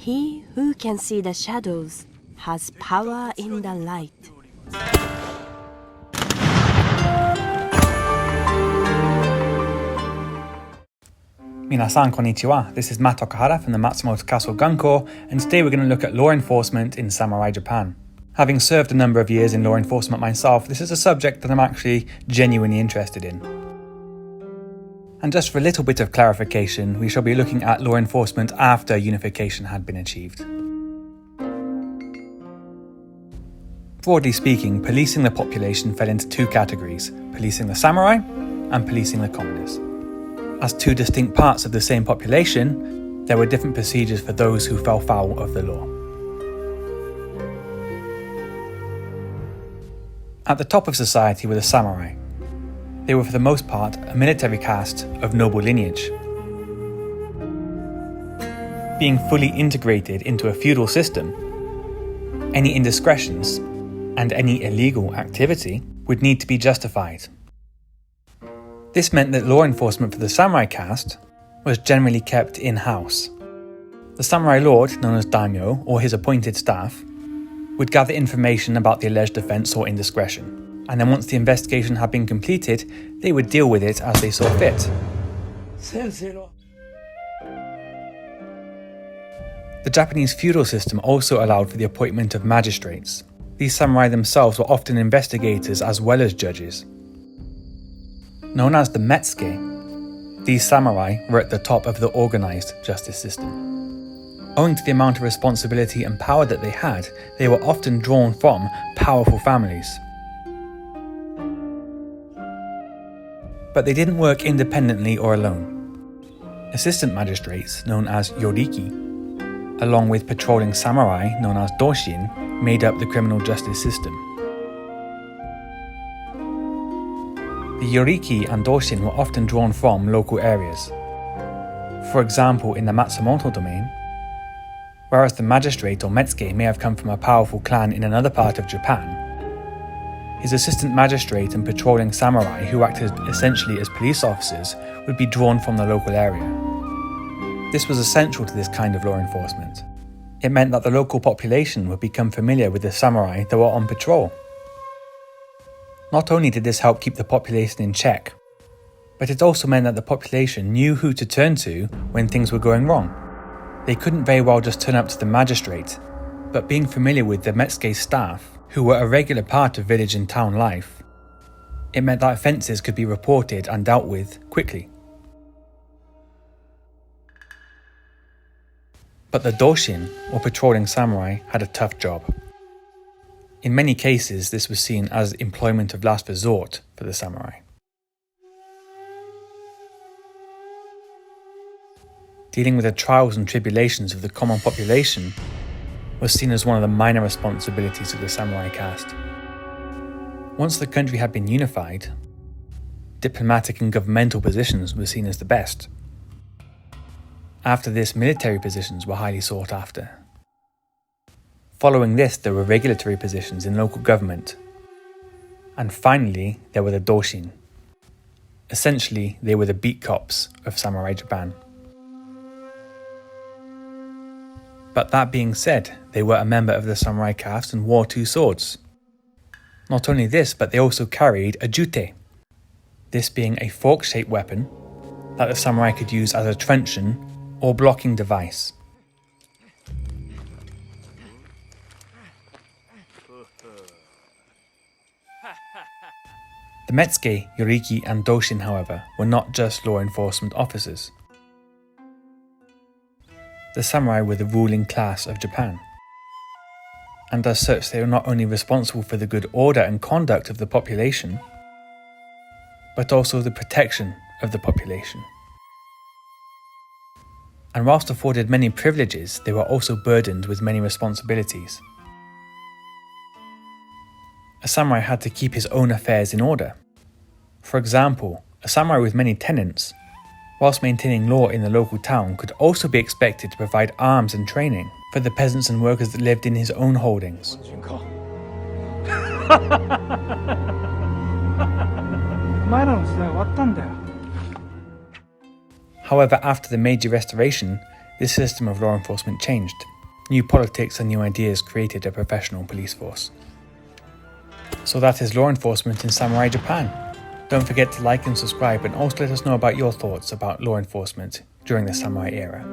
He who can see the shadows has power in the light. Minasan konnichiwa, this is Matt Okahara from the Matsumoto Castle Gun Corps, and today we're going to look at law enforcement in samurai Japan. Having served a number of years in law enforcement myself, this is a subject that I'm actually genuinely interested in. And just for a little bit of clarification, we shall be looking at law enforcement after unification had been achieved. Broadly speaking, policing the population fell into two categories: policing the samurai and policing the commoners. As two distinct parts of the same population, there were different procedures for those who fell foul of the law. At the top of society were the samurai. They were for the most part a military caste of noble lineage. Being fully integrated into a feudal system, any indiscretions and any illegal activity would need to be justified. This meant that law enforcement for the samurai caste was generally kept in-house. The samurai lord, known as daimyo, or his appointed staff, would gather information about the alleged offence or indiscretion, and then once the investigation had been completed, they would deal with it as they saw fit. The Japanese feudal system also allowed for the appointment of magistrates. These samurai themselves were often investigators as well as judges. Known as the metsuke, these samurai were at the top of the organised justice system. Owing to the amount of responsibility and power that they had, they were often drawn from powerful families. But they didn't work independently or alone. Assistant magistrates, known as yoriki, along with patrolling samurai, known as doshin, made up the criminal justice system. The yoriki and doshin were often drawn from local areas. For example, in the Matsumoto domain, whereas the magistrate or metsuke may have come from a powerful clan in another part of Japan, his assistant magistrate and patrolling samurai, who acted essentially as police officers, would be drawn from the local area. This was essential to this kind of law enforcement. It meant that the local population would become familiar with the samurai that were on patrol. Not only did this help keep the population in check, but it also meant that the population knew who to turn to when things were going wrong. They couldn't very well just turn up to the magistrate, but being familiar with the metsuke staff, who were a regular part of village and town life, it meant that offences could be reported and dealt with quickly. But the doshin, or patrolling samurai, had a tough job. In many cases, this was seen as employment of last resort for the samurai. Dealing with the trials and tribulations of the common population was seen as one of the minor responsibilities of the samurai caste. Once the country had been unified, diplomatic and governmental positions were seen as the best. After this, military positions were highly sought after. Following this, there were regulatory positions in local government. And finally, there were the doshin. Essentially, they were the beat cops of samurai Japan. But that being said, they were a member of the samurai caste and wore two swords. Not only this, but they also carried a jute, this being a fork-shaped weapon that the samurai could use as a truncheon or blocking device. The metsuke, yoriki and doshin, however, were not just law enforcement officers. The samurai were the ruling class of Japan, and as such they were not only responsible for the good order and conduct of the population, but also the protection of the population. And whilst afforded many privileges, they were also burdened with many responsibilities. A samurai had to keep his own affairs in order. For example, a samurai with many tenants, whilst maintaining law in the local town, could also be expected to provide arms and training for the peasants and workers that lived in his own holdings. However, after the Meiji Restoration, this system of law enforcement changed. new politics and new ideas created a professional police force. So that is law enforcement in samurai Japan. Don't forget to like and subscribe, and also let us know about your thoughts about law enforcement during the samurai era.